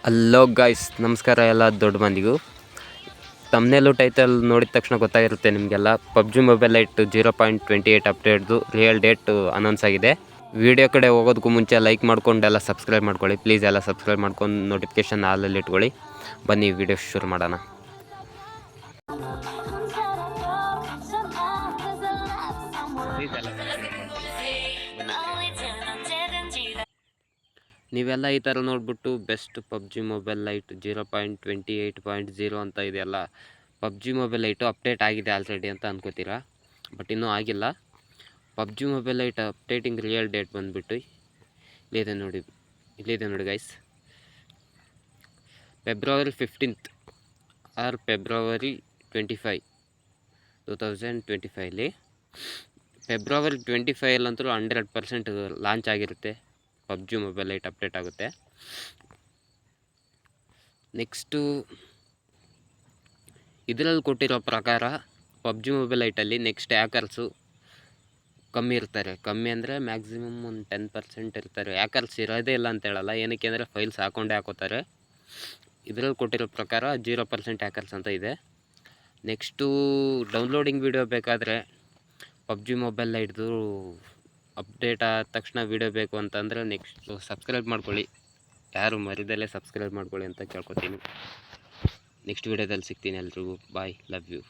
Hello guys, ನಮಸ್ಕಾರ ಎಲ್ಲ ದೊಡ್ಡ ಮಂದಿಗೂ. ತಮ್ನೇಲು ಟೈಟಲ್ ನೋಡಿದ ತಕ್ಷಣ ಗೊತ್ತಾಗಿರುತ್ತೆ ನಿಮಗೆಲ್ಲ. ಪಬ್ಜಿ ಮೊಬೈಲ್ ಲೈಟ್ 0.28 ಅಪ್ಡೇಟ್ದು ರಿಯಲ್ ಡೇಟ್ ಅನೌನ್ಸ್ ಆಗಿದೆ. ವಿಡಿಯೋ ಕಡೆ ಹೋಗೋದಕ್ಕೂ ಮುಂಚೆ ಲೈಕ್ ಮಾಡ್ಕೊಂಡು ಎಲ್ಲ ಸಬ್ಸ್ಕ್ರೈಬ್ ಮಾಡ್ಕೊಳ್ಳಿ ಪ್ಲೀಸ್. ಎಲ್ಲ ಸಬ್ಸ್ಕ್ರೈಬ್ ಮಾಡ್ಕೊಂಡು ನೋಟಿಫಿಕೇಷನ್ ಆಲಲ್ಲಿ ಇಟ್ಕೊಳ್ಳಿ. ಬನ್ನಿ ವಿಡಿಯೋ ಶುರು ಮಾಡೋಣ. ನೀವೆಲ್ಲ ಈ ಥರ ನೋಡಿಬಿಟ್ಟು ಬೆಸ್ಟ್ ಪಬ್ಜಿ ಮೊಬೈಲ್ ಲೈಟ್ 0.28.0 ಅಂತ ಇದೆಯಲ್ಲ, ಪಬ್ಜಿ ಮೊಬೈಲ್ ಲೈಟು ಅಪ್ಡೇಟ್ ಆಗಿದೆ ಆಲ್ರೆಡಿ ಅಂತ ಅನ್ಕೋತೀರಾ. ಬಟ್ ಇನ್ನೂ ಆಗಿಲ್ಲ. PUBG mobile Lite updating real date ಬಂದುಬಿಟ್ಟು ಇಲ್ಲಿದೆ ನೋಡಿ guys. February 15th or February 25, 2025 February 25 100% launch ಆಗಿರುತ್ತೆ. ಪಬ್ಜಿ ಮೊಬೈಲ್ ಲೈಟ್ ಅಪ್ಡೇಟ್ ಆಗುತ್ತೆ. ನೆಕ್ಸ್ಟು ಇದರಲ್ಲಿ ಕೊಟ್ಟಿರೋ ಪ್ರಕಾರ ಪಬ್ಜಿ ಮೊಬೈಲ್ ಲೈಟಲ್ಲಿ ನೆಕ್ಸ್ಟ್ ಹ್ಯಾಕರ್ಸು ಕಮ್ಮಿ ಇರ್ತಾರೆ. ಕಮ್ಮಿ ಅಂದರೆ ಮ್ಯಾಕ್ಸಿಮಮ್ ಒಂದು 10% ಇರ್ತಾರೆ. ಹ್ಯಾಕರ್ಸ್ ಇರೋದೇ ಇಲ್ಲ ಅಂತ ಹೇಳಲ್ಲ, ಏನಕ್ಕೆ ಅಂದರೆ ಫೈಲ್ಸ್ ಹಾಕೊಂಡೇ ಹಾಕೋತಾರೆ. ಇದರಲ್ಲಿ ಕೊಟ್ಟಿರೋ ಪ್ರಕಾರ 0% ಹ್ಯಾಕರ್ಸ್ ಅಂತ ಇದೆ. ನೆಕ್ಸ್ಟು ಡೌನ್ಲೋಡಿಂಗ್ ವಿಡಿಯೋ ಬೇಕಾದರೆ ಪಬ್ಜಿ ಮೊಬೈಲ್ ಲೈಟ್ದು ಅಪ್ಡೇಟ್ ಆದ ತಕ್ಷಣ ವಿಡಿಯೋ ಬೇಕು ಅಂತಂದರೆ ನೆಕ್ಸ್ಟ್ ಸಬ್ಸ್ಕ್ರೈಬ್ ಮಾಡ್ಕೊಳ್ಳಿ. ಯಾರು ಮರಿದಲ್ಲೇ ಸಬ್ಸ್ಕ್ರೈಬ್ ಮಾಡ್ಕೊಳ್ಳಿ ಅಂತ ಕೇಳ್ಕೊತೀನಿ. ನೆಕ್ಸ್ಟ್ ವಿಡಿಯೋದಲ್ಲಿ ಸಿಗ್ತೀನಿ ಎಲ್ರಿಗೂ. ಬಾಯ್, ಲವ್ ಯು.